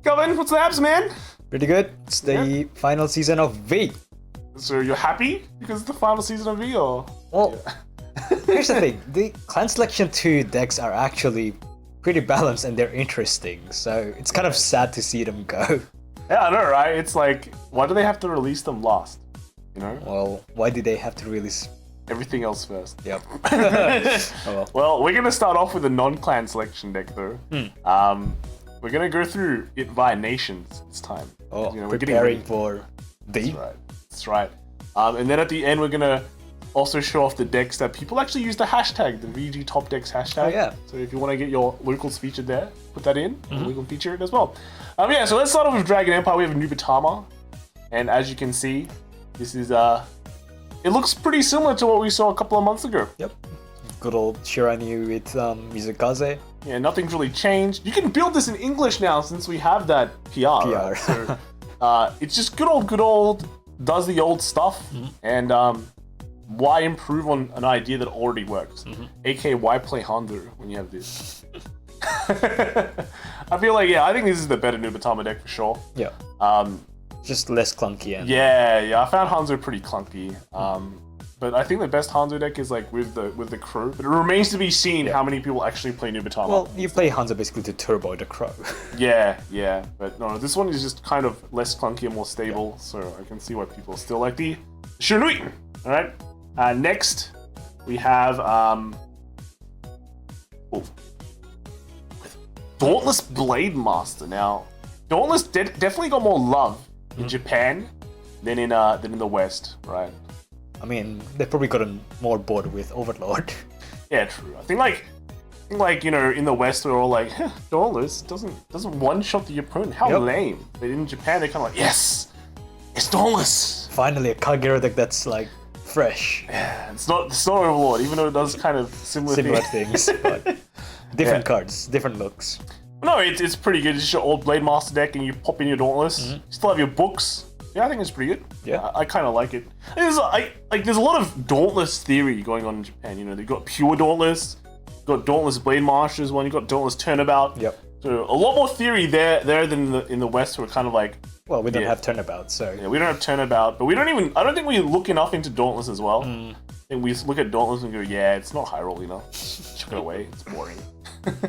Calvin, what's the apps, man? Pretty good. It's the final season of V. So you're happy because it's the final season of V, or? Well, here's the thing. The Clan Selection 2 decks are actually pretty balanced and they're interesting. So it's kind of sad to see them go. Yeah, I know, right? It's like, why do they have to release them last? You know? Well, why did they have to release everything else first? Yep. Oh, well, we're gonna start off with a non-clan selection deck, though. We're gonna go through it via nations this time. Oh, you know, we're preparing for D. That's right. That's right. And then at the end, we're gonna also show off the decks that people actually use the hashtag, the VGTopDecks hashtag. Oh, yeah. So if you want to get your locals featured there, put that in, and we can feature it as well. Yeah, so let's start off with Dragon Empire. We have a Nubatama, and as you can see, this is it looks pretty similar to what we saw a couple of months ago. Yep. Good old Shiranu with Mizukaze. Yeah, nothing's really changed. You can build this in English now since we have that PR. Right? So it's just good old, does the old stuff, and why improve on an idea that already works? AKA, why play Hanzo when you have this? I feel like, I think this is the better Nubatama deck for sure. Yeah. Just less clunky. And... Yeah, I found Hanzo pretty clunky. But I think the best Hanzo deck is like with the Crow. But it remains to be seen how many people actually play Nubatama. Well, you play Hanzo basically to turbo the Crow. yeah. But no, this one is just kind of less clunky and more stable. So I can see why people still like the Shunui. All right. Next, we have Dauntless Blade Master. Now, Dauntless definitely got more love in Japan than in the West, right? I mean, they've probably gotten more bored with Overlord. Yeah, true. I think like you know, in the West we're all like, Dauntless doesn't one shot the opponent. How lame. But in Japan they're kind of like, yes, it's Dauntless. Finally, a Kagero deck that's like fresh. Yeah, it's not Overlord, even though it does kind of similar things, but different cards, different looks. No, it's pretty good. It's just your old Blade Master deck, and you pop in your Dauntless. You still have your books. Yeah, I think it's pretty good. Yeah, I kind of like it. There's a lot of Dauntless theory going on in Japan. You know, they've got pure Dauntless, got Dauntless Blade Masters one, you got Dauntless Turnabout. Yep. So a lot more theory there than in the West. We're kind of like, well, we don't have Turnabout, so yeah, we don't have Turnabout, but I don't think we look enough into Dauntless as well. I think we look at Dauntless and go, yeah, it's not high roll, you know, chuck it away, it's boring.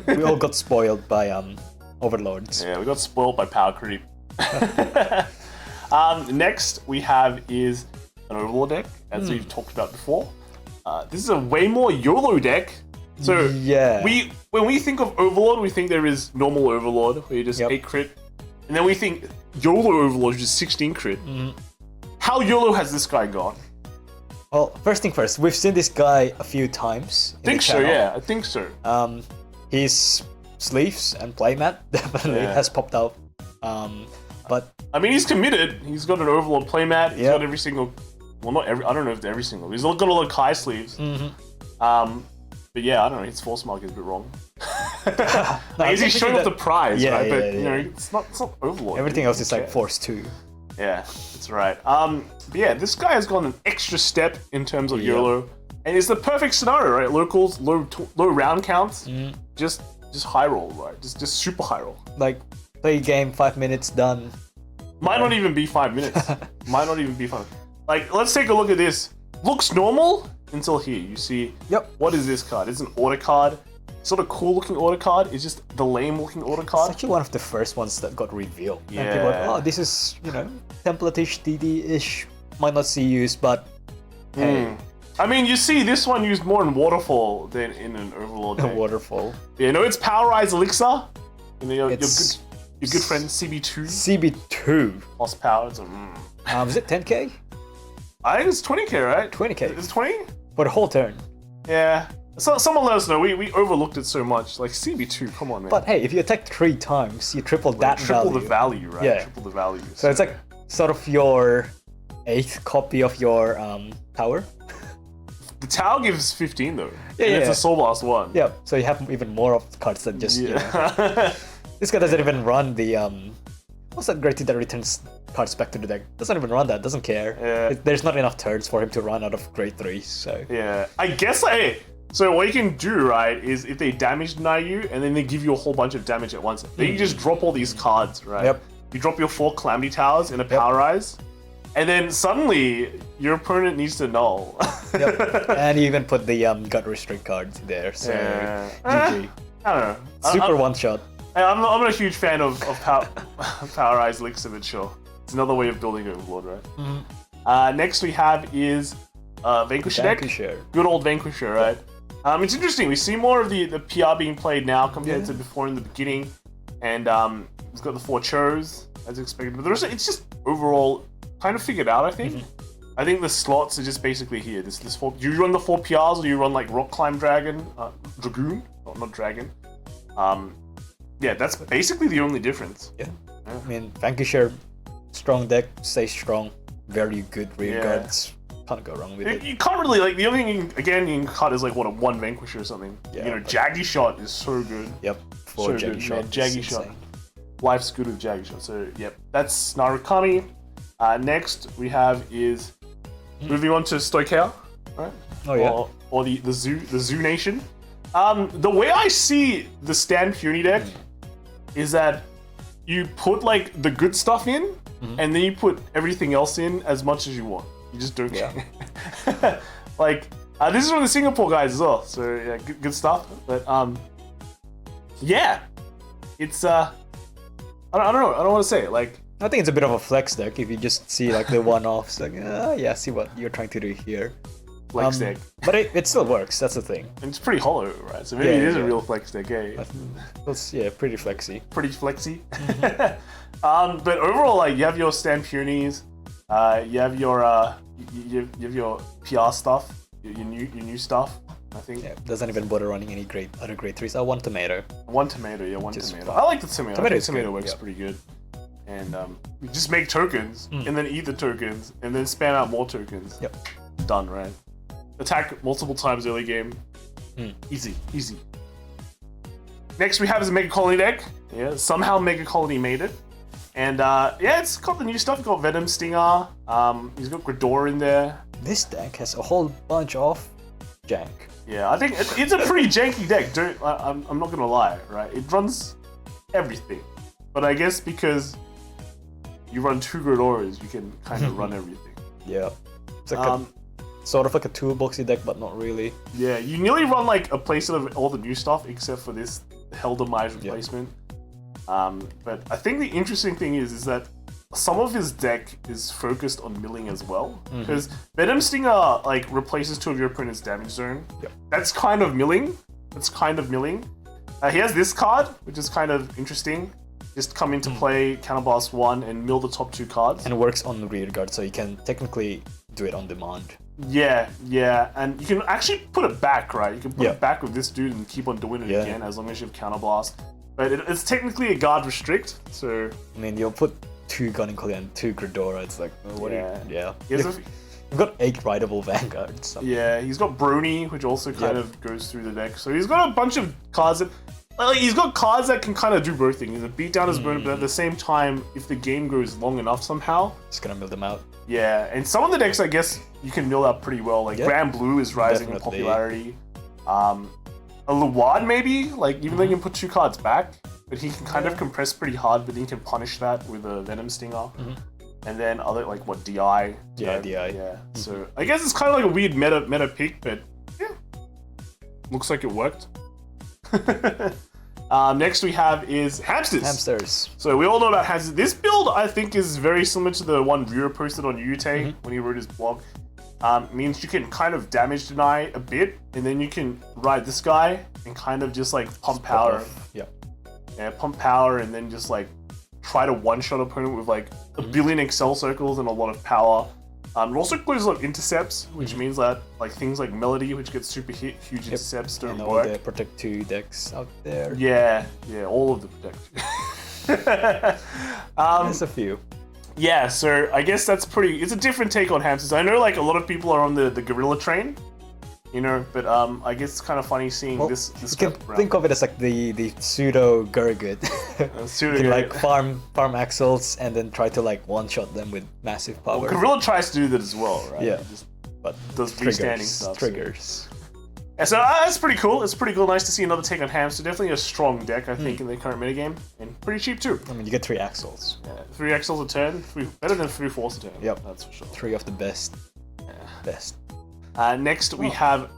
We all got spoiled by Overlords. Yeah, we got spoiled by power creep. Next we have is an Overlord deck, as we've talked about before. This is a way more YOLO deck. So yeah, when we think of Overlord, we think there is normal Overlord where you just 8 crit, and then we think YOLO Overlord which is 16 crit. How YOLO has this guy gone? Well, first thing first, we've seen this guy a few times. I think so, yeah, I think so. His sleeves and playmat definitely has popped out. But I mean, he's committed. He's got an Overlord playmat. He's got every single. Well, not every. I don't know if every single. He's got all the Kai sleeves. But yeah, I don't know. His force mark is a bit wrong. He's showing off the prize, right? But you know, it's not Overlord. Everything else is like Force 2. Yeah, that's right. But yeah, this guy has gone an extra step in terms of YOLO, and it's the perfect scenario, right? Locals, low round counts, just high roll, right? Just super high roll. Like play game, 5 minutes, done. Might not even be 5 minutes. Might not even be 5. Like, let's take a look at this. Looks normal until here. You see, what is this card? It's an order card. It's not a cool looking order card. It's just the lame looking order card. It's actually one of the first ones that got revealed. Yeah. And people are like, oh, this is, you know, template-ish, DD-ish. Might not see use, but hey. I mean, you see this one used more in Waterfall than in an Overlord deck. Waterfall. Yeah, no, it's Powerized Elixir. You know, your good friend CB2. CB2. Lost power. It's is it 10k? I think it's 20k, right? 20k. It's 20? For the whole turn. Yeah. So someone let us know. We overlooked it so much. Like CB2, come on, man. But hey, if you attack 3 times, you triple that value. Triple the value, right? Yeah. Triple the value. So it's like sort of your 8th copy of your tower. The tower gives 15 though. Yeah, It's a Soul Blast 1. Yeah, so you have even more of the cards than just, you know. This guy doesn't even run the, what's that great thing that returns cards back to the deck? Doesn't even run that, doesn't care. Yeah. There's not enough turns for him to run out of grade 3, so. Yeah, I guess, hey, So what you can do, right, is if they damage deny you, and then they give you a whole bunch of damage at once, then you just drop all these cards, right? Yep. You drop your 4 Calamity Towers in a Power Rise, and then suddenly your opponent needs to null. Yep. And you even put the gut restrict cards there, so GG. I don't know. Super one shot. I'm not a huge fan of Power Rise Elixir, but sure. It's another way of building Overlord, right? Next we have is Vanquisher deck. Good old Vanquisher, right? It's interesting. We see more of the PR being played now compared to before in the beginning. And it's got the 4 Chos, as expected. But the rest, it's just overall kind of figured out, I think. I think the slots are just basically here. This 4, do you run the 4 PRs or do you run like Rock Climb Dragoon? Oh, not Dragon. Yeah, that's basically the only difference. Yeah. I mean, Vanquisher, strong deck, stays strong, very good rear guards. Can't go wrong with it. You can't really, like, the only thing, you can cut is like, what, a 1 Vanquisher or something. Yeah, you know, Jaggy Shot is so good. Yep, 4 Jaggy Shot. Jaggy Shot. Life's good with Jaggy Shot. So, yep, that's Narukami. Next we have is moving on to Stoichea, right? Oh yeah. Or the Zoo Nation. The way I see the Stand Puny deck is that you put like the good stuff in, and then you put everything else in as much as you want. You just don't care. Like this is from the Singapore guys as well, so yeah, good stuff. But yeah, it's I don't know. I don't want to say it. Like, I think it's a bit of a flex deck if you just see like the one-offs. Like, yeah, see what you're trying to do here. Flex deck. But it still works. That's the thing. And it's pretty hollow, right? So maybe it is a real flex deck. It's pretty flexy. Pretty flexy. But overall, like, you have your Stand Punies, you have your PR stuff, your new stuff. I think. Yeah, doesn't even bother running any other grade 3s. 1 tomato. 1 tomato, yeah, 1 tomato. I like the tomato. Tomato works pretty good. And you just make tokens, and then eat the tokens, and then spam out more tokens. Yep. Done, right? Attack multiple times early game. Easy. Next we have is a Mega Colony deck. Yeah, somehow Mega Colony made it. And yeah, it's got the new stuff. It's got Venom Stinger. He's got Gridor in there. This deck has a whole bunch of jank. Yeah, I think it's a pretty janky deck. I'm not gonna lie, right? It runs everything, but I guess because you run 2 Gridoras, you can kind of run everything. Yeah, it's like sort of like a toolboxy deck, but not really. Yeah, you nearly run like a playset of all the new stuff except for this Helldemise replacement. But I think the interesting thing is that some of his deck is focused on milling as well, because Venom Stinger like replaces 2 of your opponent's damage zone. Yep. That's kind of milling. He has this card, which is kind of interesting. Just come into play, counterblast 1, and mill the top 2 cards. And it works on the rear guard, so you can technically do it on demand. Yeah, and you can actually put it back, right? You can put it back with this dude and keep on doing it again as long as you have counterblast. But it's technically a guard restrict, so... I mean, you'll put 2 Gunning Collie and 2 Gridora, it's like, what You've got 8 rideable Vanguards. Yeah, he's got Brony, which also kind of goes through the deck. So he's got a bunch of cards that... Like, he's got cards that can kind of do both things. He's beat down his opponent, but at the same time, if the game goes long enough somehow... Just gonna mill them out. Yeah, and some of the decks, I guess, you can mill out pretty well. Like, Grand Blue is rising in popularity. A Luwad, maybe? Like, even though you can put 2 cards back, but he can kind of compress pretty hard, but then he can punish that with a Venom Stinger. And then other, like, what, DI? Yeah, DI. Yeah, so I guess it's kind of like a weird meta pick, but yeah. Looks like it worked. Next we have is Hamsters. So we all know about Hamsters. This build, I think, is very similar to the one Viewer posted on Yute when he wrote his blog. Means you can kind of damage deny a bit, and then you can ride this guy and kind of just like pump power. Yeah, pump power, and then just like try to one-shot opponent with like a billion Excel circles and a lot of power. It also includes a lot of intercepts, which means that like things like Melody, which gets super huge intercepts, don't work. All the Protect 2 decks out there. Yeah, all of the Protect 2. There's a few. Yeah, so I guess it's a different take on Hamsters. I know like a lot of people are on the Gorilla train, you know, but I guess it's kind of funny seeing this you can think of it as like the pseudo Gurgut. You can like farm Axles and then try to like one-shot them with massive power. Well, Gorilla tries to do that as well, right? Yeah, but does freestanding stuff. Triggers. Yeah, so that's pretty cool. It's pretty cool. Nice to see another take on Hamster. Definitely a strong deck, I think, in the current metagame. And pretty cheap, too. I mean, you get 3 axles. Yeah, 3 axles a turn. Better than 3 force a turn. Yep. That's for sure. 3 of the best. Yeah. Best. Next, we have...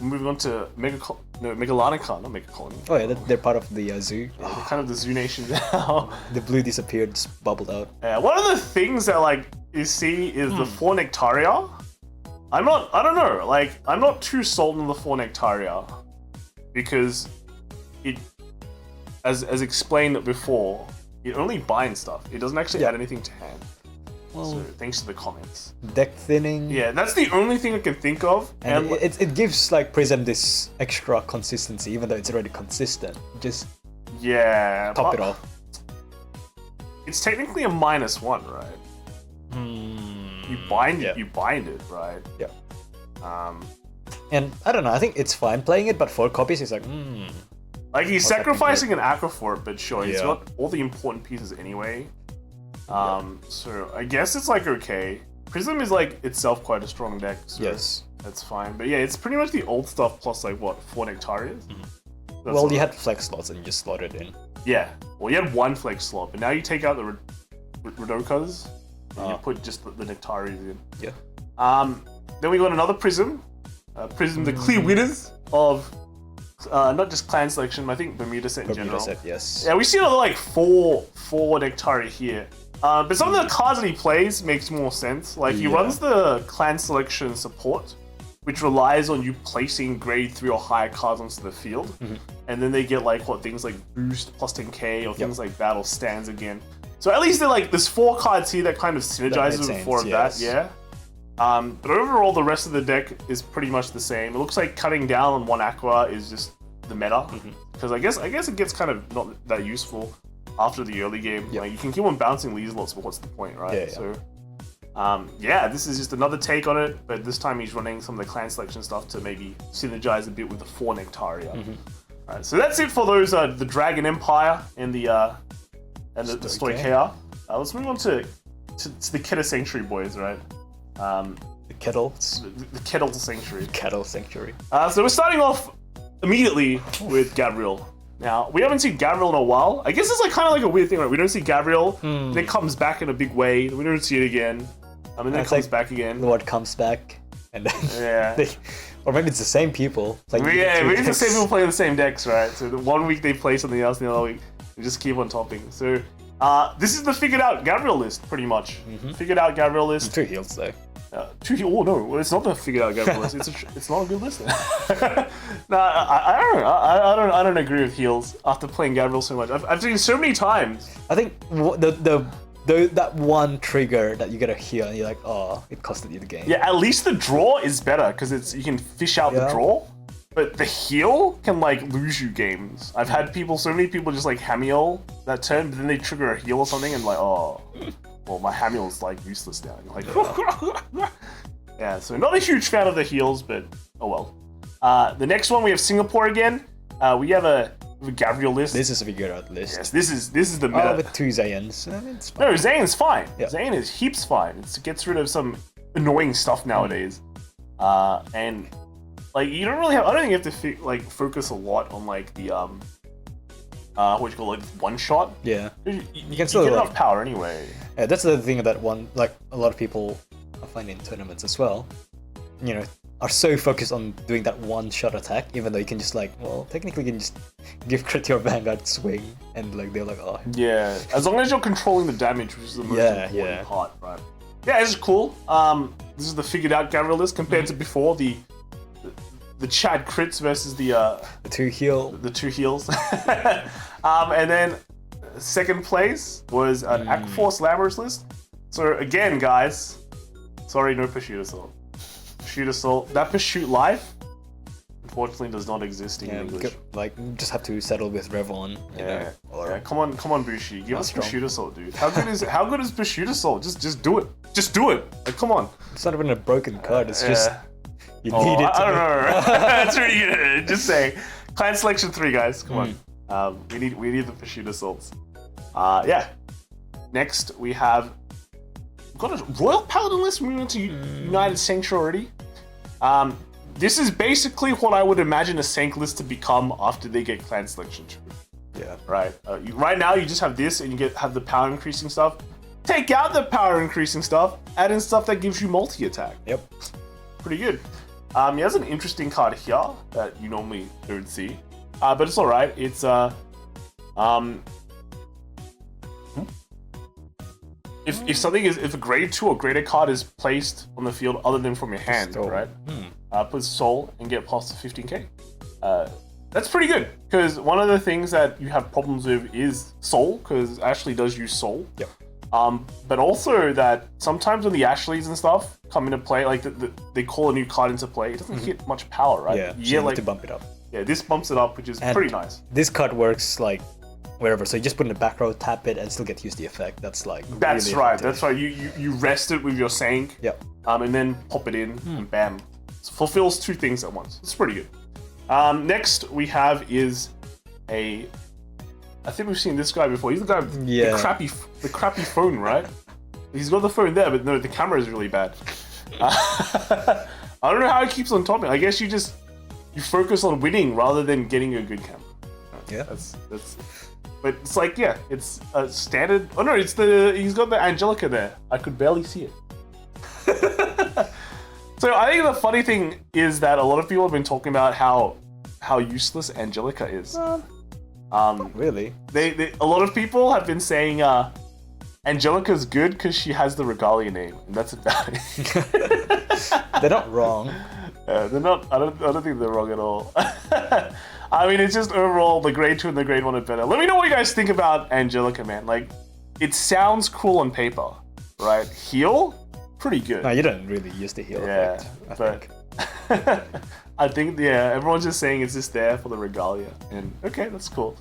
Moving on to Megalonica, not Mega Colony. Oh, yeah, they're part of the zoo. Yeah, they're kind of the zoo nation now. The blue disappeared, just bubbled out. One of the things that, like, you see is the 4 Nectaria. I don't know, like, I'm not too sold on the 4 Nectaria because it, as explained before, it only binds stuff. It doesn't actually add anything to hand. Well, so thanks to the comments. Deck thinning. Yeah, that's the only thing I can think of. And it gives like Prism this extra consistency, even though it's already consistent. Just top it off. It's technically a -1, right? You bind it, right? Yeah. And I don't know, I think it's fine playing it, but 4 copies is like, Like, he's sacrificing an Aqua for it, but sure, he's got all the important pieces anyway. So I guess it's like okay. Prism is like itself quite a strong deck, so that's fine. But yeah, it's pretty much the old stuff plus like what, 4 Nectarias? Well, you had flex slots and you just slotted in. Yeah, well, you had 1 flex slot, but now you take out the Radokas and you put just the Nectarias in. Yeah. Then we got another Prism. Prism, the clear winners of not just clan selection, I think Bermuda set in general. Bermuda set, yes. Yeah, we see another like four Nectaria here. But some of the cards that he plays makes more sense. Like he runs the clan selection support, which relies on you placing grade 3 or higher cards onto the field. And then they get like things like boost plus 10k or things like that, or stands again. So at least they're like, there's 4 cards here that kind of synergizes with 4 of that, yeah. But overall, the rest of the deck is pretty much the same. It looks like cutting down on 1 Aqua is just the meta, because I guess it gets kind of not that useful after the early game. Like you can keep on bouncing these lots, but what's the point, right? So, this is just another take on it, but this time he's running some of the clan selection stuff to maybe synergize a bit with the 4 Nectaria. Alright, so that's it for those the Dragon Empire and the Stoichea. Let's move on to the Keter Sanctuary boys, right? The Kettles. The Keter Sanctuary. Keter Sanctuary. So we're starting off immediately with Gabriel. Now, we haven't seen Gabriel in a while. I guess it's like kind of like a weird thing, right? We don't see Gabriel, then it comes back in a big way, we don't see it again, and then it comes back again. Lord comes back, and then or maybe it's the same people. Maybe it's the same people playing the same decks, right? So one week they play something else, and the other week they just keep on topping. So this is the figured out Gabriel list, pretty much. Figured out Gabriel list. 2 heals though. 2 heals? Oh no, it's not the figured out Gabriel list. It's not a good list. No, I don't agree with heals after playing Gabriel so much. I've seen so many times. I think that one trigger that you get a heal and you're like, oh, it costed you the game. Yeah, at least the draw is better because you can fish out the draw. But the heal can like lose you games. I've had so many people just like Hamiel that turn, but then they trigger a heal or something and like, oh, well, my Hamiel's like useless now. And you're like, yeah, so not a huge fan of the heals, but oh well. The next one we have Singapore again. We have a Gabriel list. This is a figured out list. Yes, this is the meta. With 2 Zayans. No, Zane's fine. Zane is heaps fine. It gets rid of some annoying stuff nowadays. And like you don't really have. I don't think you have to focus a lot on like the what you call like one shot. Yeah, you can still get enough power anyway. Yeah, that's the thing that like a lot of people I find in tournaments as well. You know, are so focused on doing that one shot attack, even though you can just like, well, technically you can just give crit to your Vanguard swing, and like they're like, oh. Yeah, as long as you're controlling the damage, which is the most important part, right? Yeah, this is cool. This is the figured out Gabriel list compared to before the Chad crits versus the 2 heal. The 2 heals. And then second place was an Aquaforce Laborers list. So again, guys, sorry, no Pursuit Assault. Pursuit Assault. That Pursuit Life, unfortunately, does not exist in English. Like, you just have to settle with Revon. Come on, Bushi, give us Pursuit Assault, dude. How good is Pursuit Assault? Just do it. Just do it. Like, come on. It's not even a broken card. It's just you need it. I don't know. That's really good. Just saying. Clan selection 3, guys. Come on. We need the Pursuit Assaults. Next we have got a Royal Paladin list. We went to United Sanctuary already. This is basically what I would imagine a Sank list to become after they get clan selection true. Yeah. Right. Right now, you just have this, and you have the power increasing stuff. Take out the power increasing stuff, add in stuff that gives you multi attack. Yep. Pretty good. He has an interesting card here that you normally don't see, but it's all right. It's if a grade 2 or greater card is placed on the field other than from your hand, right? Put soul and get past 15k. That's pretty good, because one of the things that you have problems with is soul, because Ashley does use soul. Yep. But also that sometimes when the Ashleys and stuff come into play, like they call a new card into play, it doesn't hit much power, right? Yeah, you need to bump it up. Yeah, this bumps it up, which is pretty nice. This card works like wherever, so you just put in the back row, tap it, and still get to use the effect. That's like That's really right, that's right. You rest it with your Sank, yep. And then pop it in, and bam. It fulfills 2 things at once. It's pretty good. Next we have is I think we've seen this guy before. He's the guy with the crappy phone, right? He's got the phone there, but no, the camera is really bad. I don't know how he keeps on topping. I guess you focus on winning rather than getting a good camera. Yeah, that's. But it's like, yeah, it's a standard. Oh no, he's got the Angelica there. I could barely see it. So I think the funny thing is that a lot of people have been talking about how useless Angelica is. Really? A lot of people have been saying Angelica's good because she has the Regalia name, and that's about it. They're not wrong. They're not. I don't think they're wrong at all. I mean, it's just overall the grade 2 and the grade 1 are better. Let me know what you guys think about Angelica, man. Like, it sounds cool on paper, right? Heal, pretty good. No, you don't really use the heal effect. I think. I think, yeah, everyone's just saying it's just there for the Regalia. And okay, that's cool.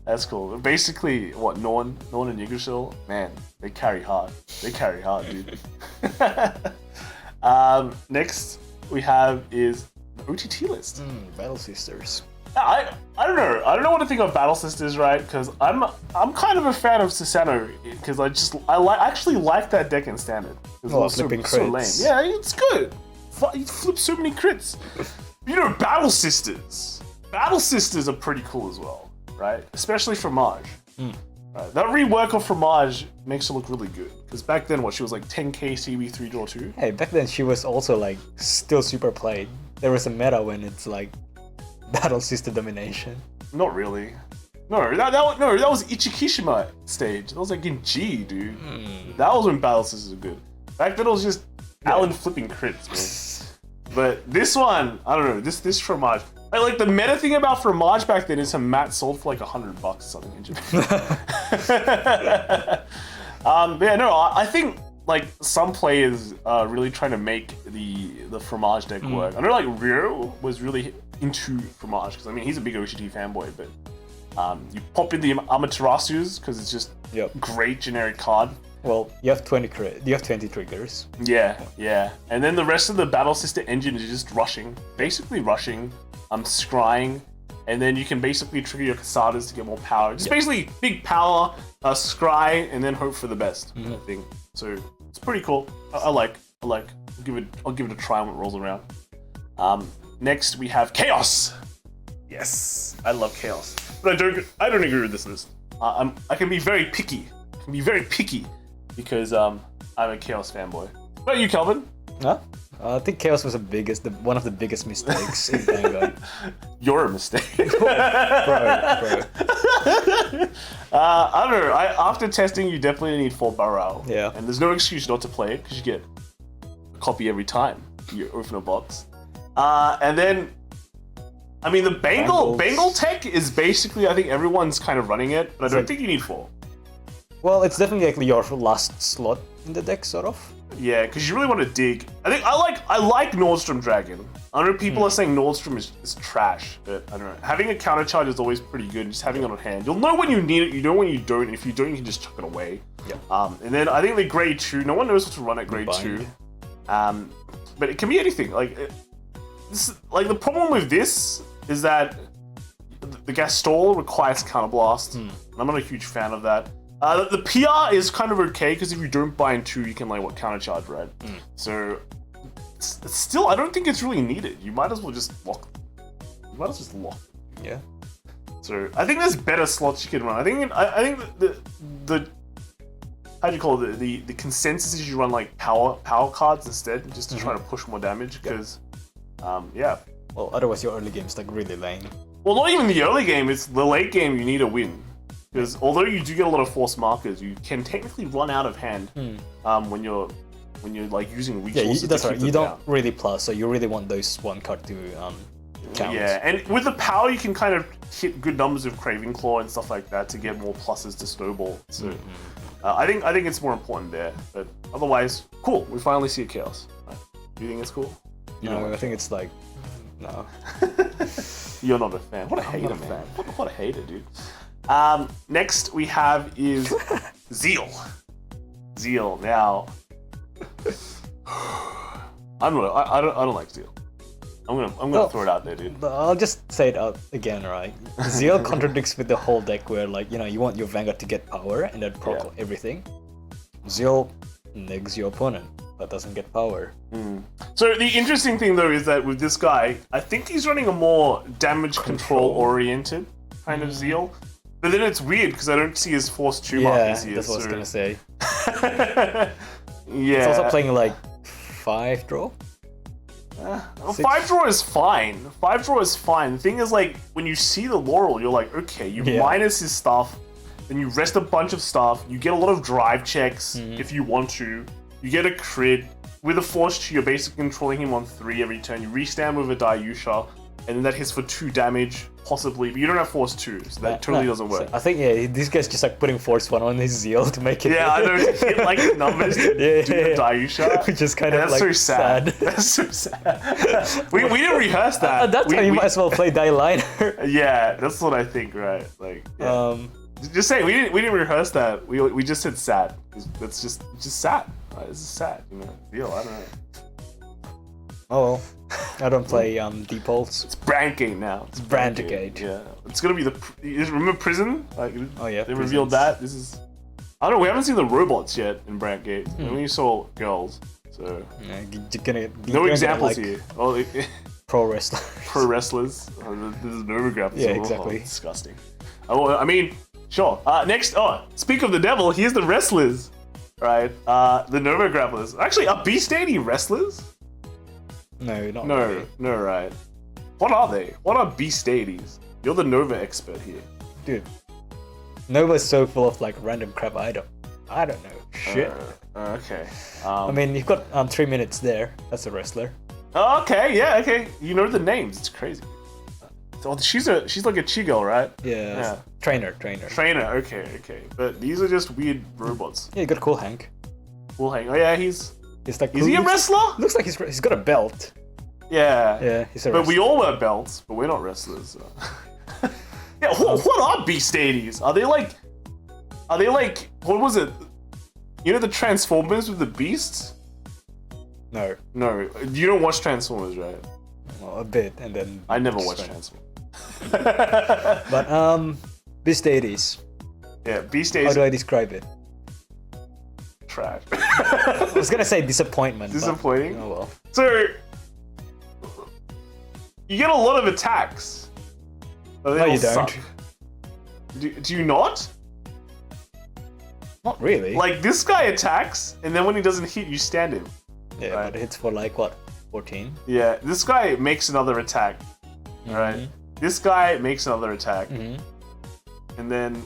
That's cool. Basically, what, Norn and Yggdrasil, man, they carry hard. They carry hard, dude. Next we have is the OTT list. Battle Sisters. I don't know. I don't know what to think of Battle Sisters, right? Because I'm kind of a fan of Susano, because I actually like that deck in Standard. It's so lame. Yeah, it's good. You flip so many crits. You know, Battle Sisters. Battle Sisters are pretty cool as well, right? Especially Fromage. Right. That rework of Fromage makes her look really good. Because back then, she was like 10k CB 3 draw 2. Hey, back then she was also like still super played. There was a meta when it's like Battle Sister domination. Not really. No, that was Ichikishima stage. That was like in G, dude. That was when Battle Sisters were good. Back then it was just Alan flipping crits, man. But this one, I don't know. This Fromage. Like the meta thing about Fromage back then is her mat sold for like $100 or something in Japan. Yeah, no, I think like some players are really trying to make the Fromage deck work. I know like Ryo was really into Fromage because I mean he's a big OCT fanboy, but you pop in the Amaterasu's because it's just great generic card. Well, you have 20 triggers. Yeah. And then the rest of the Battle Sister engine is just rushing. Basically rushing, scrying, and then you can basically trigger your Casadas to get more power. Just basically big power, scry, and then hope for the best, I think. So it's pretty cool. I like. I'll give it a try when it rolls around. Next we have Chaos. Yes, I love Chaos. But I don't agree with this list. I can be very picky. Because I'm a Chaos fanboy. What about you, Kelvin? Huh? I think Chaos was one of the biggest mistakes in Vanguard. You're a mistake. bro. I don't know. After testing, you definitely need 4 Barrel. Yeah. And there's no excuse not to play it because you get a copy every time you open a box. And then, I mean, the Bengal tech is basically, I think everyone's kind of running it, but I don't think you need 4. Well, it's definitely like your last slot in the deck, sort of. Yeah, because you really want to dig. I think I like Nordstrom Dragon. I know people are saying Nordstrom is trash, but I don't know. Having a counter charge is always pretty good. Just having it on hand, you'll know when you need it. You know when you don't. And if you don't, you can just chuck it away. Yeah. And then I think the grade 2. No one knows what to run at grade 2. But it can be anything. Like the problem with this is that the Gastol requires counterblast. And I'm not a huge fan of that. The PR is kind of okay because if you don't buy in 2, you can counter charge, right? So it's still, I don't think it's really needed. You might as well just lock. You might as well just lock. Yeah. So I think there's better slots you can run. I think the how do you call it? The consensus is you run like power cards instead, just to try to push more damage. Because, yeah. Well, otherwise your early game's like really lame. Well, not even the early game. It's the late game. You need a win. Because although you do get a lot of force markers, you can technically run out of hand when you're like using resources. Yeah, that's to right. keep them You don't down. really plus, so you really want those one card to count. Yeah, and with the power, you can kind of hit good numbers with Craving Claw and stuff like that to get more pluses to snowball. So I think it's more important there. But otherwise, cool. We finally see a chaos. Right? Do you think it's cool? No, I think it's like no. You're not a fan. What a hater, man. What a hater, dude. Next we have is Zeal. Zeal. Now, I don't like Zeal. I'm gonna throw it out there, dude. I'll just say it out again, right? Zeal contradicts with the whole deck where like, you know, you want your Vanguard to get power and then proc everything. Zeal negs your opponent, but doesn't get power. So the interesting thing though is that with this guy, I think he's running a more damage control oriented kind of Zeal. But then it's weird because I don't see his Force 2 markers here. That's what I was gonna say. Yeah. It's also playing like 5 draw. 5 draw is fine. 5 draw is fine. The thing is, like, when you see the Laurel, you're like, okay, you minus his stuff, then you rest a bunch of stuff, you get a lot of drive checks if you want to, you get a crit. With a Force 2, you're basically controlling him on 3 every turn. You restand with a Dayusha, and then that hits for 2 damage, possibly, but you don't have Force 2, so that totally doesn't work. So I think, this guy's just like putting Force 1 on his Zeal to make it. Yeah, I know, to hit like numbers to do the Dayusha. Which is kind of That's like so sad. sad. That's so sad. we didn't rehearse that. That's how you might as well play Die Liner. Yeah, that's what I think, right? Like, yeah. Just say we didn't rehearse that. We just said sad. That's just sad. Right? This is sad, you know. Deal. I don't know. Oh well. I don't play Deepulse. It's Brandt Gate now. It's Brandt Gate. Yeah. It's gonna be remember prison? Like, oh yeah. They revealed that. This is. I don't know. We haven't seen the robots yet in Brandt Gate. We only saw girls. So. Yeah, you're no examples like, here. Oh, pro wrestlers. Pro wrestlers. Oh, this is Nova Grapple. Yeah, exactly. Disgusting. Oh, I mean, sure. Next. Oh, speak of the devil. Here's the wrestlers. Right. The Nova Grapplers. Actually, are Beast 80 wrestlers? No, not really. No, right. What are they? What are Beast 80s? You're the Nova expert here. Dude, Nova's so full of like random crap I don't know. Shit. Okay. I mean, you've got 3 minutes there. That's a wrestler. Okay, yeah, okay. You know the names. It's crazy. Oh, she's like a Chi-girl, right? Yeah. Trainer. Okay. But these are just weird robots. Yeah, you got Cool Hank. Cool Hank. Oh yeah, he's like. Is he a wrestler? Looks like he's got a belt. Yeah. Yeah, he's a But wrestler. we all wear belts, but we're not wrestlers. So. Yeah, what are Beast 80s? Are they like, what was it? You know the Transformers with the beasts? No. You don't watch Transformers, right? Well, a bit, and then... I never watched Transformers. But, Beast 80s. Yeah, Beast 80s. How do I describe it? Trash. I was gonna say disappointment. Disappointing? But, oh well. So, you get a lot of attacks. No, you don't. Suck. Do you not? Not really. Like, this guy attacks, and then when he doesn't hit, you stand him. Yeah, right? but it hits for like, what, 14? Yeah, this guy makes another attack. Right? This guy makes another attack. And then...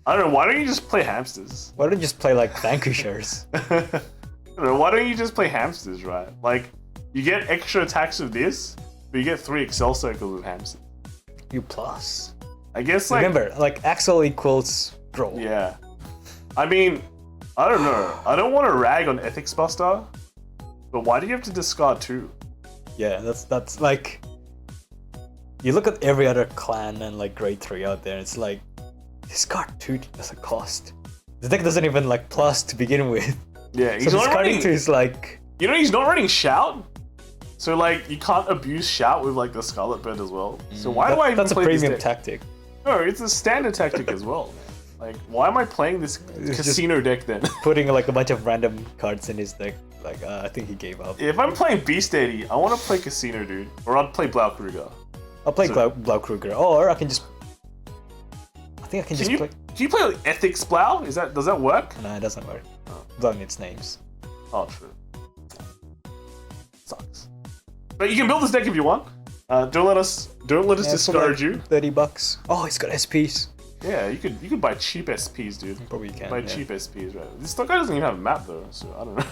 I don't know, why don't you just play hamsters? Why don't you just play like Vanquishers? I don't know, why don't you just play hamsters, right? Like, you get extra attacks with this, but you get 3 Excel circles with hamsters. You plus. I guess, like... Remember, like, Axel equals draw. Yeah. I mean, I don't know. I don't want to rag on Ethics Buster, but why do you have to discard 2? Yeah, that's like... You look at every other clan and like grade 3 out there, it's like, discard 2 as a cost. The deck doesn't even like plus to begin with. Yeah, he's so not discarding running... 2 is like... You know, he's not running Shout. So, like, you can't abuse Shout with, like, the Scarlet Bird as well. So why do I even That's a play this premium deck? tactic. No, it's a standard tactic as well. Like, why am I playing this casino deck then? Putting like a bunch of random cards in his deck. like, I think he gave up. If I'm playing Beast 80, I want to play Casino, dude. Or I'll play Blaukruger. I'll play Blaukruger, or I can just... I think I can just play... Can you play like Ethics Blau? Does that work? No, it doesn't work. Blau needs names. Oh, true. Sucks. But you can build this deck if you want. Don't let us discourage you. $30. Oh, it's got SPs. Yeah, you could buy cheap SPs, dude. You probably can. Buy cheap SPs, right? This guy doesn't even have a map though, so I don't know.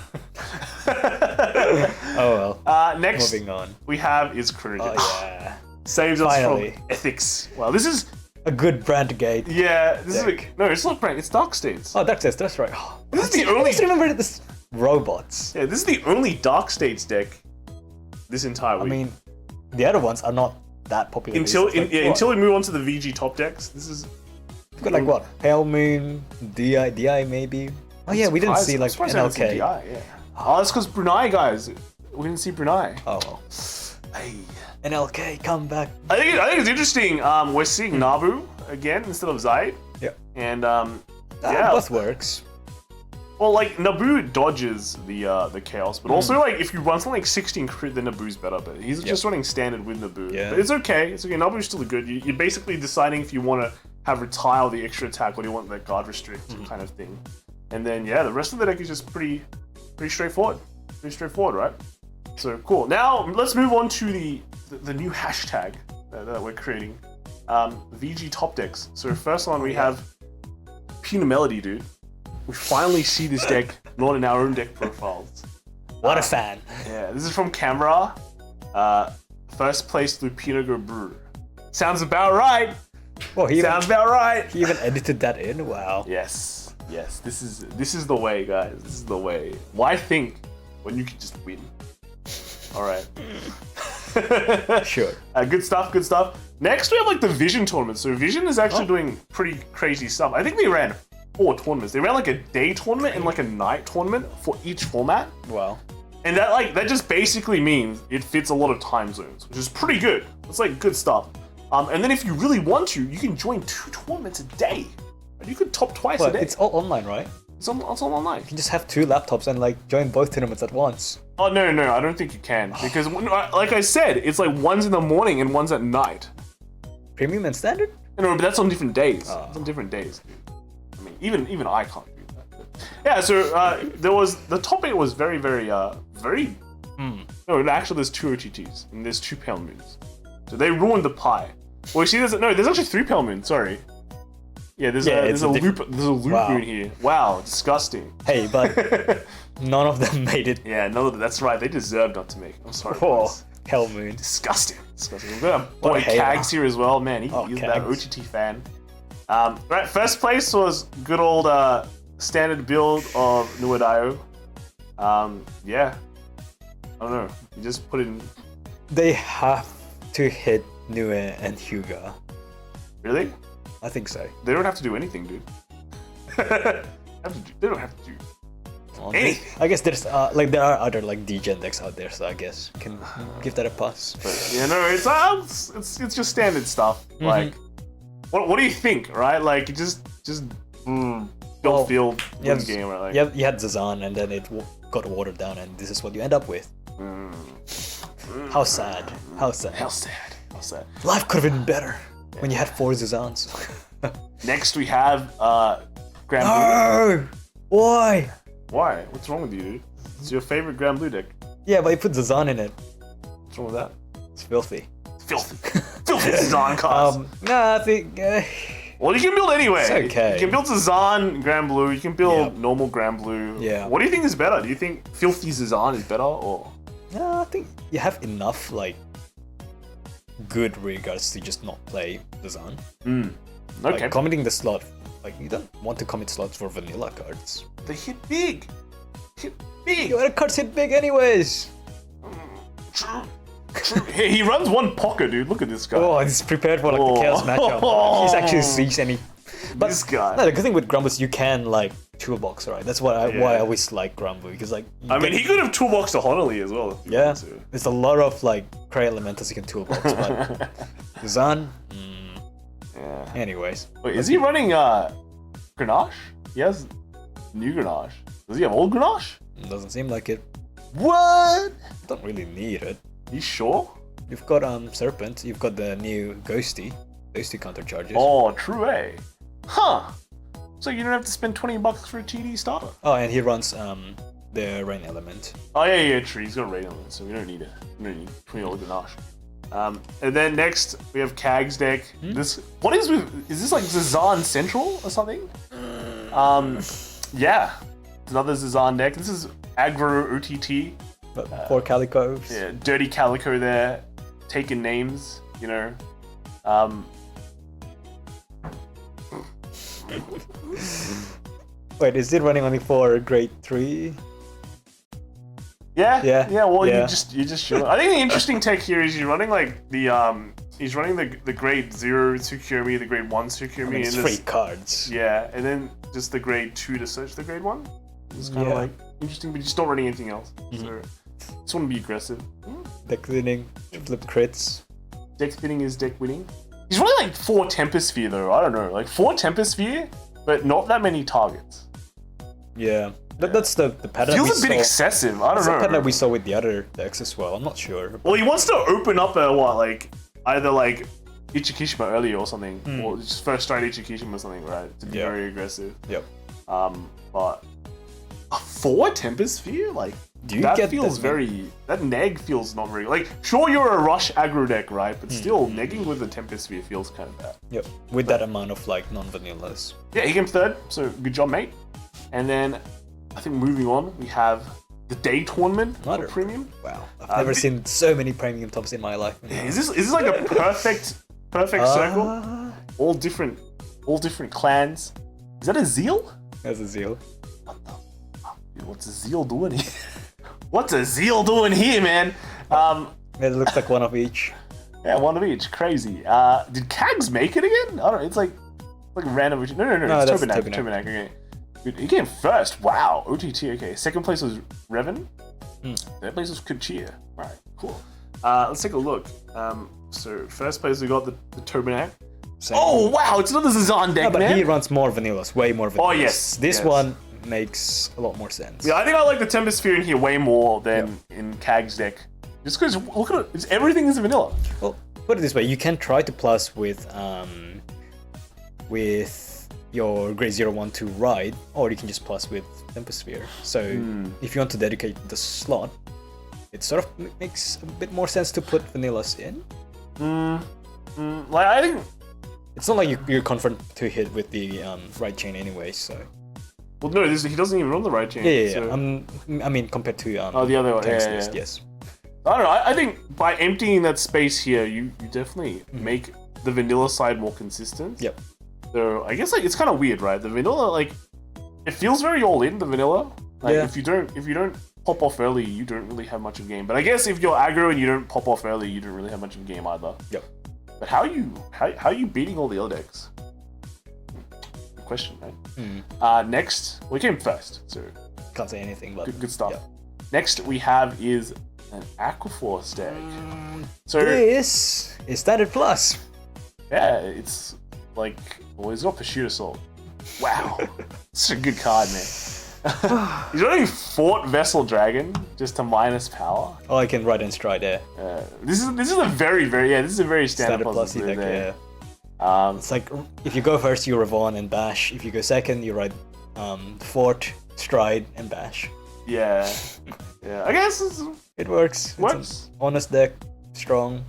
Oh well. Next, moving on. We have is Chronogen. Oh yeah. Saves Finally. us from ethics. Wow, this is a good Brandt Gate. Yeah, this is no, it's not Brandt. It's Dark States. Oh, Dark States. That's right. Oh, this is the only. I just remember this robots. Yeah, this is the only Dark States deck this entire week. I mean, the other ones are not that popular. Until we move on to the VGTopDecks, this is. We've got like what? Pale Moon, DI maybe. Oh yeah, we didn't see like NLK. DI, yeah. Oh, that's because Brunei, guys. We didn't see Brunei. Oh well. Hey. NLK, come back. I think it's interesting. We're seeing Nabu again instead of Zaid. Yeah. And yeah, both works. Well, like Nabu dodges the chaos, but also like if you run something like 16 crit, then Nabu's better. But he's just running standard with Nabu. Yeah. But it's okay. It's okay. Nabu's still good. You're basically deciding if you want to have retile the extra attack or do you want that guard restrict kind of thing. And then yeah, the rest of the deck is just pretty straightforward. Pretty straightforward, right? So cool. Now let's move on to the new hashtag that we're creating. VGTopDecks. So first one we have Pina Melody, dude. We finally see this deck not in our own deck profiles. What a fan. Yeah, this is from Canberra. First place through Pinot Brew. Sounds about right. Well, sounds about right. He even edited that in. Wow. Yes. This is the way, guys. This is the way. Why think when you can just win? All right. Sure. Good stuff. Next, we have like the Vision tournament. So Vision is actually doing pretty crazy stuff. I think they ran 4 tournaments. They ran like a day tournament and like a night tournament for each format. Wow. And that just basically means it fits a lot of time zones, which is pretty good. It's like good stuff. And then if you really want to, you can join 2 tournaments a day. And you could top twice a day. It's all online, right? It's all online. You can just have 2 laptops and like join both tournaments at once. Oh no, I don't think you can because like I said, it's like one's in the morning and one's at night. Premium and standard? No, but that's on different days. It's on different days, dude. I mean, even I can't do that. But yeah, so the top 8 was very. No, actually, there's 2 OTTs and there's 2 Pale Moons, so they ruined the pie. Well, you see, there's actually 3 Pale Moons. Sorry. Yeah, there's a loop moon here. Wow, disgusting. Hey, but none of them made it. Yeah, that's right. They deserve not to make it. I'm sorry. Oh, Hell Moon. Disgusting. We've got our boy Kags here as well, man. He's that OTT fan. Right, first place was good old standard build of Nuadayo. Yeah. I don't know. You just put in. They have to hit Nue and Hyuga. Really? I think so. They don't have to do anything, dude. They don't have to do anything. I guess there's there are other like degen decks out there, so I guess you can give that a pass. But yeah, no, it's just standard stuff. Like, what do you think, right? Like, just build field win game, right? Like, you had Zazan, and then it got watered down, and this is what you end up with. How sad. Life could have been better when you had 4 Zazans. Next, we have Grand Blue. No! Why? Why? What's wrong with you, dude? It's your favorite Grand Blue deck. Yeah, but you put Zazan in it. What's wrong with that? It's filthy. Filthy Zazan cards. Nah, I think. Well, you can build anyway. It's okay. You can build Zazan Grand Blue. You can build normal Grand Blue. Yeah. What do you think is better? Do you think Filthy Zazan is better, or? No, I think you have enough like good regards to just not play Zazan. Okay. Like, committing the slot, like you don't want to commit slots for vanilla cards. They hit big. Your other cards hit big anyways. True. Hey, he runs 1 pocket, dude. Look at this guy. Oh, he's prepared for like the chaos matchup. He's actually siege any. But this guy. No, the good thing with Grumble is you can like toolbox, right? That's why I always like Grumble because like. I mean, he could have toolboxed a Honolulu as well. Yeah, there's a lot of like Cray Elementals you can toolbox, but Zan. Yeah. Anyways. Wait, is he running Grenache? He has new Grenache. Does he have old Grenache? Doesn't seem like it. What? Don't really need it. You sure? You've got Serpent, you've got the new Ghosty counter charges. Oh, true, eh? Huh. So you don't have to spend $20 for a TD starter. Oh, and he runs the Rain Element. Oh yeah, true. He's got rain element, so we don't need it. We don't need $20 ganache. And then next we have Kag's deck. This is this like Zazan Central or something? Yeah, it's another Zazan deck. This is aggro OTT. Four Calicos. Yeah, dirty Calico there, taking names. You know. Wait, is it running only for grade 3? Yeah. Well, you just should. I think the interesting tech here is you're running like the he's running the grade 0 Tsukuyomi, the grade 1 Tsukuyomi, It's free cards. Yeah, and then just the grade 2 to search the grade 1. It's kind of like interesting, but you're still running anything else. So just want to be aggressive. Deck winning, flip crits. Deck spinning is deck winning. He's running like 4 Tempest Sphere though. I don't know, like 4 Tempest Sphere, but not that many targets. Yeah. That's the pattern. Feels a bit excessive. I don't know. It's the pattern that we saw with the other decks as well. I'm not sure. Well, he wants to open up a either like Ichikishima earlier or something, or just first strike Ichikishima or something, right? To be very aggressive. Yep. But a 4 Tempest Sphere, like that neg feels not very like. Sure, you're a rush aggro deck, right? But still, negging with the Tempest Sphere feels kind of bad. Yep. With that amount of like non-vanillas. Yeah, he came third, so good job, mate. And then I think moving on, we have the day tournament for premium. Wow, I've never seen so many premium tops in my life. Is this like a perfect circle? All different clans. Is that a Zeal? That's a Zeal. What the fuck, dude, what's a Zeal doing here? What's a Zeal doing here, man? It looks like one of each. Yeah, one of each. Crazy. Did Kags make it again? I don't know. It's like random. No. It's Tobanak. Okay. Dude, he came first. Wow. OTT. Okay. Second place was Revan. Third place was Kuchia. Alright, cool. Let's take a look. So first place we got the Tobanak. Oh wow, it's another Zazan deck, but man. he runs more vanillas, way more vanillas. Oh yes. This one makes a lot more sense. Yeah, I think I like the Tempest Sphere in here way more than in Kag's deck. Just because look at it, everything is vanilla. Well, put it this way, you can try to plus with your grade 0, 1, 2 ride, or you can just plus with Tempest Sphere. So if you want to dedicate the slot, it sort of makes a bit more sense to put vanillas in. Like I think it's not like you're confident to hit with the right chain anyway. So well, no, he doesn't even run the right chain. Yeah. So. I mean, compared to the other one. Yeah. Yes. I don't know. I think by emptying that space here, you definitely make the vanilla side more consistent. Yep. So I guess like it's kind of weird, right? The vanilla, like, it feels very all in. The vanilla, like if you don't pop off early, you don't really have much of a game. But I guess if you're aggro and you don't pop off early, you don't really have much of a game either. Yep. But how are you beating all the other decks? Good question, right? Next, we came first, so can't say anything. But good stuff. Yep. Next we have is an Aquaforce deck. So this is Standard Plus. Yeah, it's like, well, he's got Pursuit Assault. Wow, such a good card, man. He's running Fort Vessel Dragon just to minus power. Oh, I can ride and stride there. This is a very standard plus deck. there. Yeah. It's like if you go first, you Ravon and bash. If you go second, you ride Fort, stride, and bash. Yeah. I guess it works. It's an honest deck, strong.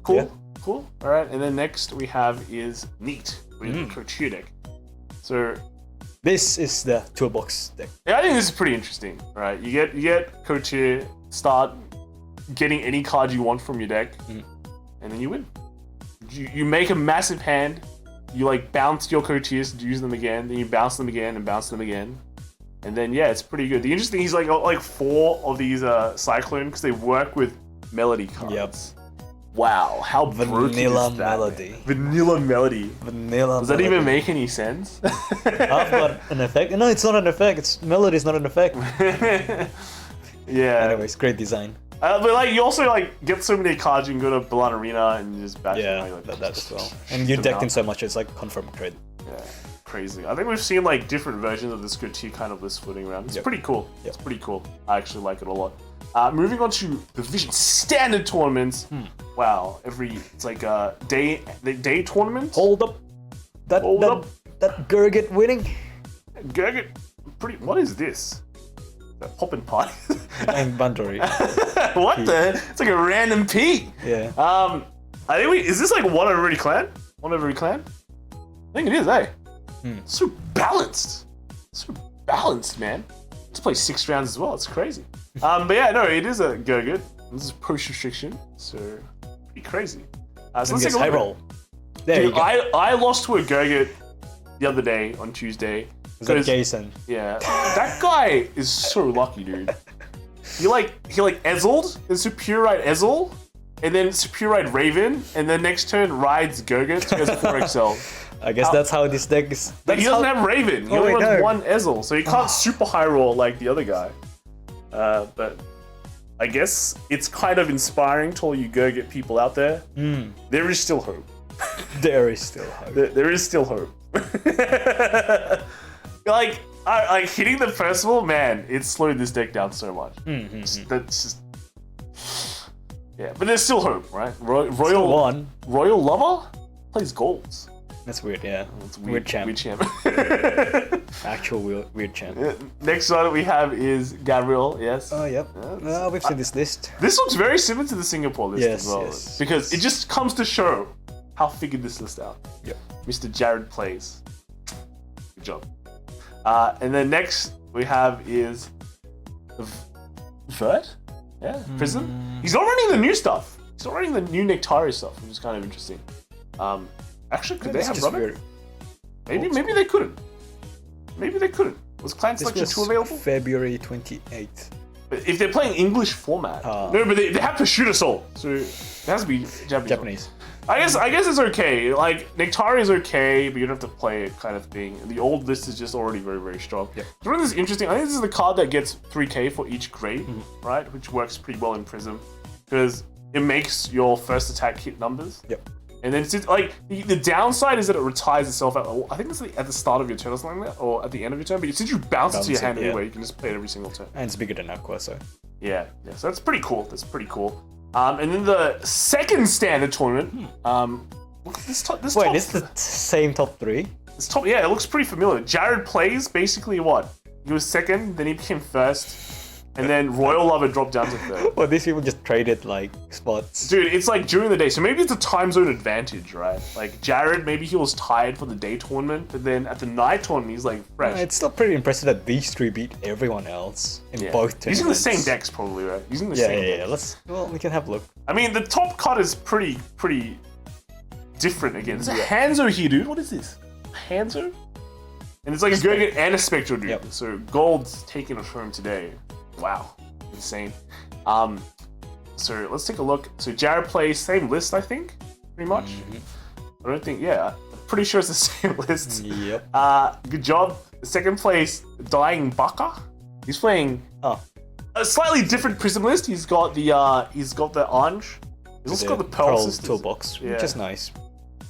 Cool. Yeah. Cool. All right, and then next we have is Neat with the Couture deck. So this is the toolbox deck. Yeah, I think this is pretty interesting. Right, you get Couture, start getting any card you want from your deck, and then you win. You make a massive hand. You like bounce your Coutiers, use them again, then you bounce them again and bounce them again. And then yeah, it's pretty good. The interesting, he's like got like 4 of these Cyclone because they work with melody cards. Yep. Wow, how Vanilla is that, Melody. Man? Vanilla Melody. Vanilla. Does that even make any sense? I've got an effect. No, it's not an effect. Melody's not an effect. Yeah. Anyways, great design. But like you also like get so many cards, you can go to Balan Arena and just bash them. Like that as well. And you're decked in so much, it's like confirmed crit. Yeah. crazy. I think we've seen like different versions of this good tier kind of list floating around. It's pretty cool. It's pretty cool. I actually like it a lot. Moving on to the Vision Standard tournaments. Wow, it's like a day tournament. Hold up. That Gurgit winning. Gurgit, what is this? That poppin' pie? Inventory. What the? It's like a random P. Yeah. I think is this like one of every clan? One of every clan? I think it is, eh? So balanced. So balanced, man. Let's play 6 rounds as well. It's crazy. But yeah, no, it is a Gurgit. This is post restriction, so pretty crazy. So let's take a look. Roll. There you go. I lost to a Gurgit the other day on Tuesday. Was that Jason? Yeah, that guy is so lucky, dude. He Ezel'd, then Superiorite Ezel, and then Superiorite Raven, and then next turn rides Gurgit to go 4XL. I guess that's how this deck is. He doesn't have Raven. He only runs one Ezel, so he can't super high roll like the other guy. But I guess it's kind of inspiring to all you Gurgit people out there. There is still hope. There is still hope. There is still hope. Like hitting the festival, man, it slowed this deck down so much. That's just, yeah, but there's still hope, right? Royal Lover plays golds. That's weird, yeah. It's weird champ. Weird champ. Actual weird champ. Next one we have is Gabriel, yes. Oh, yep. We've seen this list. This looks very similar to the Singapore list as well. Yes. Because it just comes to show how figured this list out. Yep. Mr. Jared plays. Good job. And then next we have is Vert? Yeah, Prism. He's not running the new stuff. He's not running the new Nectaria stuff, which is kind of interesting. Actually, could they have run it? Maybe they couldn't. Maybe they couldn't. Was Clan Selection 2 available? February 28th. But if they're playing English format, no, but they have to shoot us all, so it has to be Japanese. I guess it's okay. Like Nectaria is okay, but you don't have to play it, kind of thing. The old list is just already very, very strong. Yeah. So this is interesting. I think this is the card that gets 3k for each grade, right? Which works pretty well in Prism because it makes your first attack hit numbers. Yep. And then it's like the downside is that it retires itself at, I think it's at the start of your turn or something like that, or at the end of your turn. But since you bounce it to your hand anyway, you can just play it every single turn. And it's bigger than Aqua, so. Yeah. So that's pretty cool. And then the second standard tournament. Look at this top. Wait, it's the same top 3? This top, yeah, it looks pretty familiar. Jared plays basically what? He was second, then he became first. And then Royal Lover dropped down to third. Well, these people just traded like spots. Dude, it's like during the day. So maybe it's a time zone advantage, right? Like Jared, maybe he was tired for the day tournament, but then at the night tournament, he's like fresh. It's still pretty impressive that these 3 beat everyone else in both tournaments. Using the same decks, probably, right? Using the same decks. We can have a look. I mean, the top cut is pretty different again. There's a Hanzo here, dude. What is this? Hanzo? And it's like a Gurgit and a Spectral, dude. Yep. So Gold's taking it home today. Wow, insane. So let's take a look. So Jared plays same list, I think, pretty much. I don't think, I'm pretty sure it's the same list. Yep. Good job. Second place, Dying Baka. He's playing a slightly different Prism list. He's got the Orange. He's also got the Pearl Sisters. Toolbox, which is nice.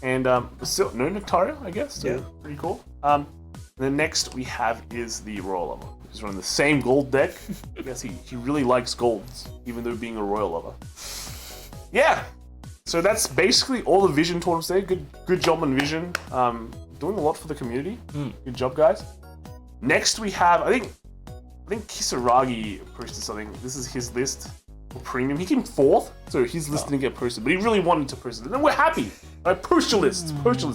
And still no Nectaria, I guess. So pretty cool. The next we have is the Royal Lover. He's running the same gold deck. I guess he really likes golds, even though being a Royal Lover. Yeah. So that's basically all the Vision tournaments there. Good job on Vision. Doing a lot for the community. Good job, guys. Next we have, I think Kisaragi posted something. This is his list for premium. He came 4th, so his list didn't get posted, but he really wanted to post it. And we're happy. Right, post your lists.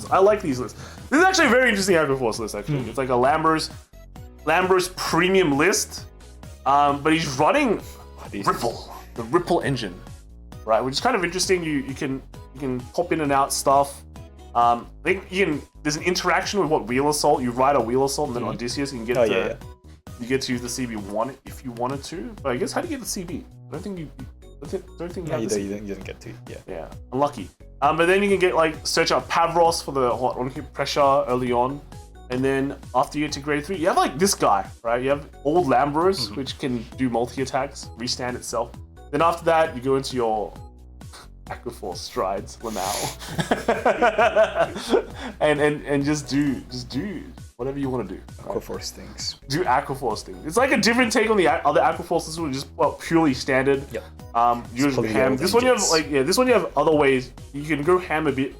I like these lists. This is actually a very interesting Hyperforce list, actually. It's like a Lamber's premium list, but he's running Ripple, the Ripple engine, right? Which is kind of interesting. You can pop in and out stuff. I think there's an interaction with what Wheel Assault. You ride a Wheel Assault, and then Odysseus, you can get you get to use the CB if you wanted to. But I guess how do you get the CB? I don't think you have the CB. You didn't get to. Yeah, unlucky. But then you can get search out Pavros for the hot on-hit pressure early on. And then after you get to grade 3, you have this guy, right? You have old Lambros, which can do multi-attacks, restand itself. Then after that, you go into your Aquaforce strides, Lamau. and just do whatever you want to do. Aquaforce things. Do Aquaforce things. It's like a different take on the other Aquaforce. This one is just purely standard. Yep. Use ham. This one you have this one you have other ways. You can go ham a bit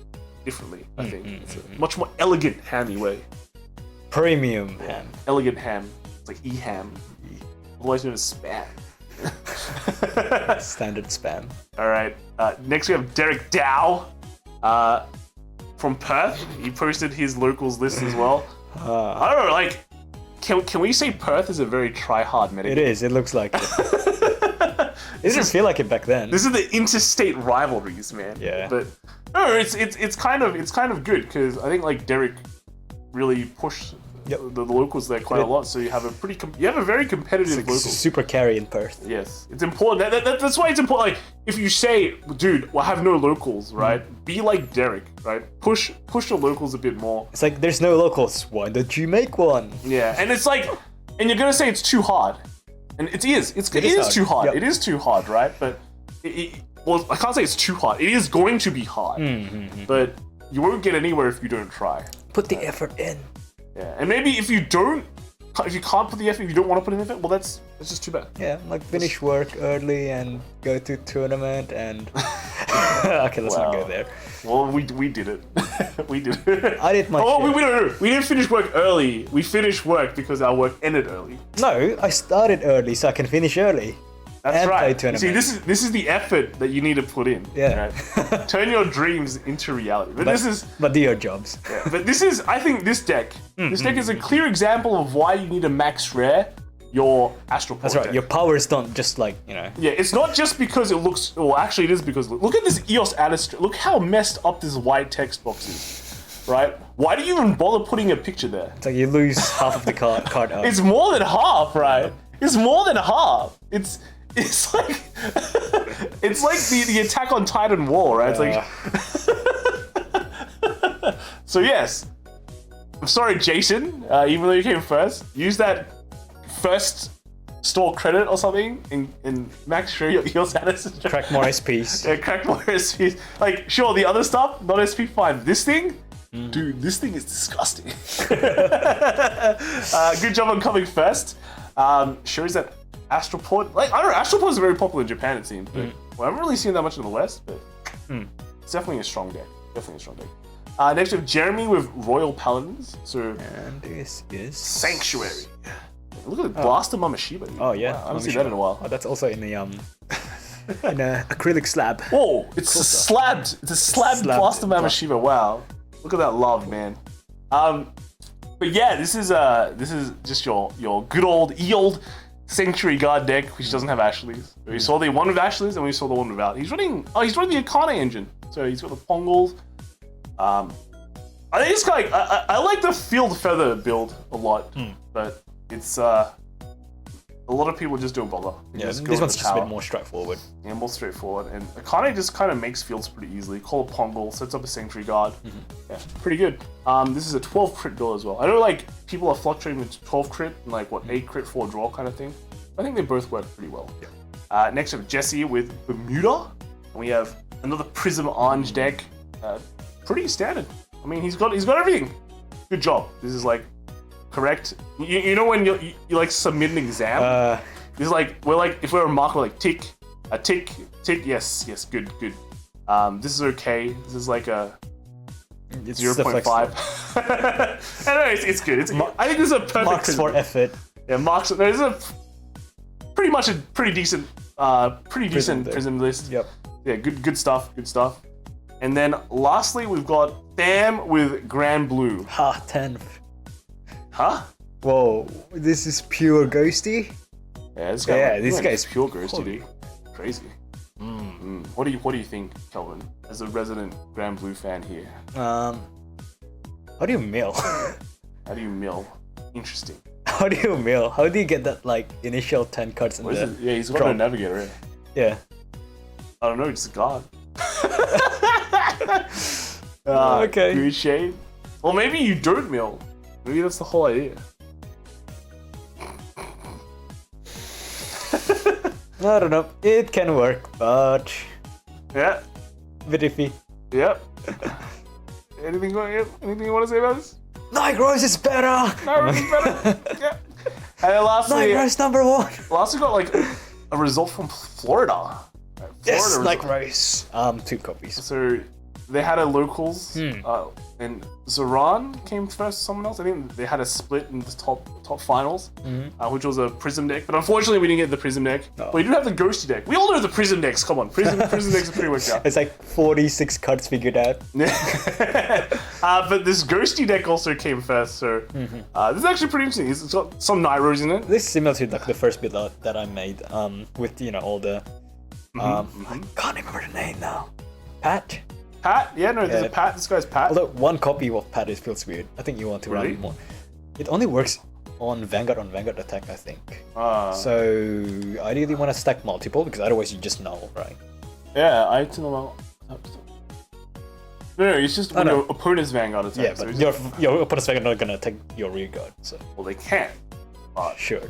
differently. I think it's a much more elegant hammy way. Premium ham. Elegant ham. It's like ham. Otherwise known as spam. Standard spam. All right. Next we have Derek Dow from Perth. He posted his locals list as well. I don't know. Like, can we say Perth is a very try-hard meta? It is. It looks like it. It didn't feel like it back then. This is the interstate rivalries, man. Yeah. But no, it's kind of good because I think like Derek really pushed the locals there quite a lot. So you have a very competitive local. Super carry in Perth. Yes, it's important. That's why it's important. Like if you say, dude, well, I have no locals, right? Be like Derek, right? Push the locals a bit more. It's like there's no locals. Why don't you make one? Yeah, and it's like, and you're gonna say it's too hard, and it is. It is too hard. Yep. It is too hard, right? But well, I can't say it's too hard. It is going to be hard, but you won't get anywhere if you don't try. Put the effort in. Yeah, and maybe if you can't put the effort, if you don't want to put in the effort, well, that's just too bad. Yeah, like finish work early and go to tournament and. Okay, let's not go there. Well, we did it. We did it. I did my shit. We didn't finish work early. We finished work because our work ended early. No, I started early so I can finish early. That's and right. Play See, this is the effort that you need to put in. Yeah. Right? Turn your dreams into reality. But do your jobs. Yeah, but this is, I think, this deck. This deck is a clear example of why you need to max rare your Astral Port. That's right. Deck. Your powers don't just like, you know. Yeah, it's not just because it looks. Well, actually, it is because look at this Eos Alistair. Look how messed up this white text box is. Right? Why do you even bother putting a picture there? It's like you lose half of the card art. It's more than half, right? It's more than half. It's like it's like the Attack on Titan war, right? It's like so yes. I'm sorry, Jason. Even though you came first, use that first store credit or something and max sure your Eos Alistair. Crack more SPs. Yeah, crack more SPs. Like sure, the other stuff not SP fine. This thing. Dude, this thing is disgusting. Good job on coming first. Shows that Astral Port, like I don't know, Astral Port is very popular in Japan, it seems, but well, I haven't really seen that much in the West. But it's definitely a strong deck. Next we have Jeremy with Royal Paladins. So And this is Sanctuary. Look at the Blaster Mamashiba. Oh yeah, wow, I haven't seen that in a while. Oh, that's also in the in a acrylic slab. Whoa, it's a slabbed. It's a slabbed Blaster Mamashiba. Wow, look at that love, man. But yeah, this is just your good old Sanctuary Guard deck, which doesn't have Ashleys. We saw the one with Ashleys and we saw the one without. He's running the Akane engine, so he's got the Pongles. I think it's kind of like, I like the Field Feather build a lot, but it's a lot of people just don't bother. Yeah, this one's just a bit more straightforward. Yeah, more straightforward. And Akane just kind of makes fields pretty easily. Call a Pongal, sets up a Sanctuary Guard. Yeah, pretty good. This is a 12 crit build as well. I know like people are fluctuating with 12 crit and like 8 crit 4 draw kind of thing. I think they both work pretty well. Yeah. Next we have Jesse with Bermuda. And we have another Prism Orange deck. Pretty standard. I mean, he's got everything. Good job. This is like correct. You know when you like submit an exam? This is like if we're a marker, like tick, yes, good. This is okay. This is like a 0.5. I know it's good. I think this is a perfect marks for effort. Yeah, marks. This is a pretty much a pretty decent prism list. Yep. Yeah, good stuff. And then lastly, we've got Tham with Grand Blue. 10th. Huh? Whoa, this is pure ghosty. Yeah, this guy. This guy's pure ghosty, dude. Crazy. What do you think, Kelvin, as a resident Grand Blue fan here? How do you mill? How do you mill? Interesting. How do you mill? How do you get that like initial 10 cards in there? Yeah, he's got a navigator. Right? Yeah. I don't know. It's a guard. Okay. Good shade. Well, maybe you don't mill. Maybe that's the whole idea. I don't know. It can work, but Yeah. Bit iffy. Yep. Anything you want to say about this? Nigros is better! Nigros is better. Yeah. And then lastly, Nigros number 1! lastly got like a result from Florida. Yes, Florida Nigros. 2 copies. So they had a locals, and Zoran came first. Someone else. I think they had a split in the top finals, which was a Prism deck. But unfortunately, we didn't get the Prism deck. No. But we do have the Ghosty deck. We all know the Prism decks. Come on, Prism decks are pretty much out. It's like 46 cards figured out. But this Ghosty deck also came first. So this is actually pretty interesting. It's got some Nairos in it. This is similar to like the first build that I made, with all the. I can't remember the name now. Pat. Pat? Yeah, no, there's a Pat. This guy's Pat. Although one copy of Pat feels weird. I think you want to run more. It only works on Vanguard attack, I think. So ideally you want to stack multiple because otherwise you just null, right? Yeah, I don't know. No, it's just when your opponent's Vanguard attack. Yeah, but so your opponent's Vanguard not gonna attack your rear guard. So well, they can. Sure.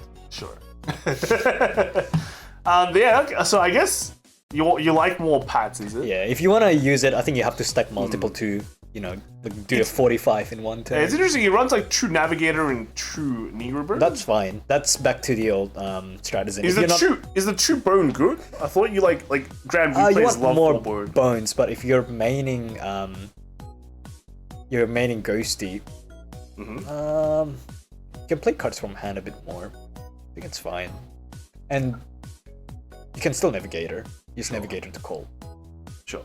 Yeah. So I guess you like more Pats, is it? Yeah. If you want to use it, I think you have to stack multiple to do a 45 in one turn. Yeah, it's interesting. He runs like True Navigator and True Negro Bird. That's fine. That's back to the old strategy. Is the True Bone good? I thought you like Grand Blue you players want love more Bone. bones, but if you're maining Ghosty, you can play cards from hand a bit more. I think it's fine, and you can still Navigator. Use Navigator to call. Sure.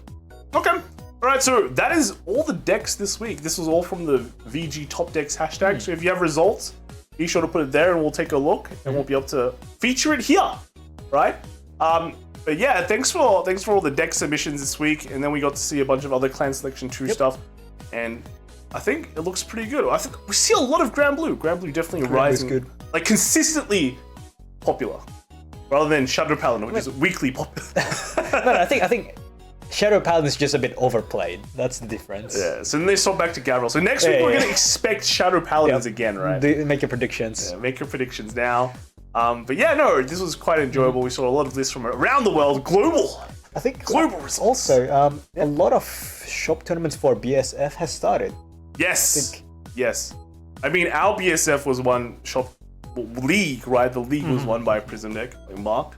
Okay. Alright, so that is all the decks this week. This was all from the VGTopDecks hashtag. So if you have results, be sure to put it there and we'll take a look and we'll be able to feature it here. Right? But yeah, thanks for all the deck submissions this week. And then we got to see a bunch of other Clan Selection 2 stuff. And I think it looks pretty good. I think we see a lot of Grand Blue. Grand Blue definitely rising. Good. Like consistently popular. Rather than Shadow Paladin, which is weekly popular. But I think Shadow Paladin is just a bit overplayed. That's the difference. Yeah, so then they swap back to Gavril. So next week we're going to expect Shadow Paladins again, right? Make your predictions. Yeah, make your predictions now. But yeah, no, this was quite enjoyable. We saw a lot of lists from around the world, global. I think global results. Also, a lot of shop tournaments for BSF has started. Yes, yes. I mean, our BSF was one shop league, right? The league was won by Prism deck, like Mark.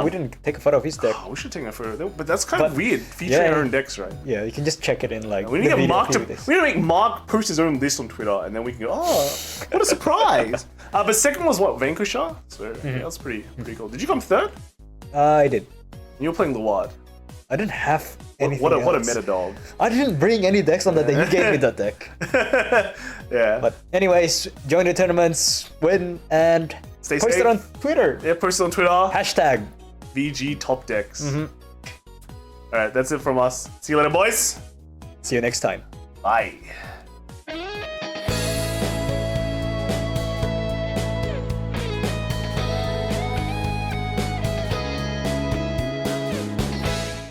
We didn't take a photo of his deck. We should take a photo, but that's kind of weird. Featuring our own decks, right? Yeah, you can just check it in like. We need to make Mark post his own list on Twitter, and then we can go, oh, what a surprise! But second was what, Vanquisher? So yeah, that's pretty cool. Did you come third? I did. And you were playing Luard. I didn't have anything What a else. meta dog. I didn't bring any decks on that day. You gave me that deck. Yeah. But anyways, join the tournaments, win, and Stay post safe. it on Twitter. Yeah, post it on Twitter. Hashtag VGTopDecks. Alright, that's it from us. See you later, boys. See you next time. Bye.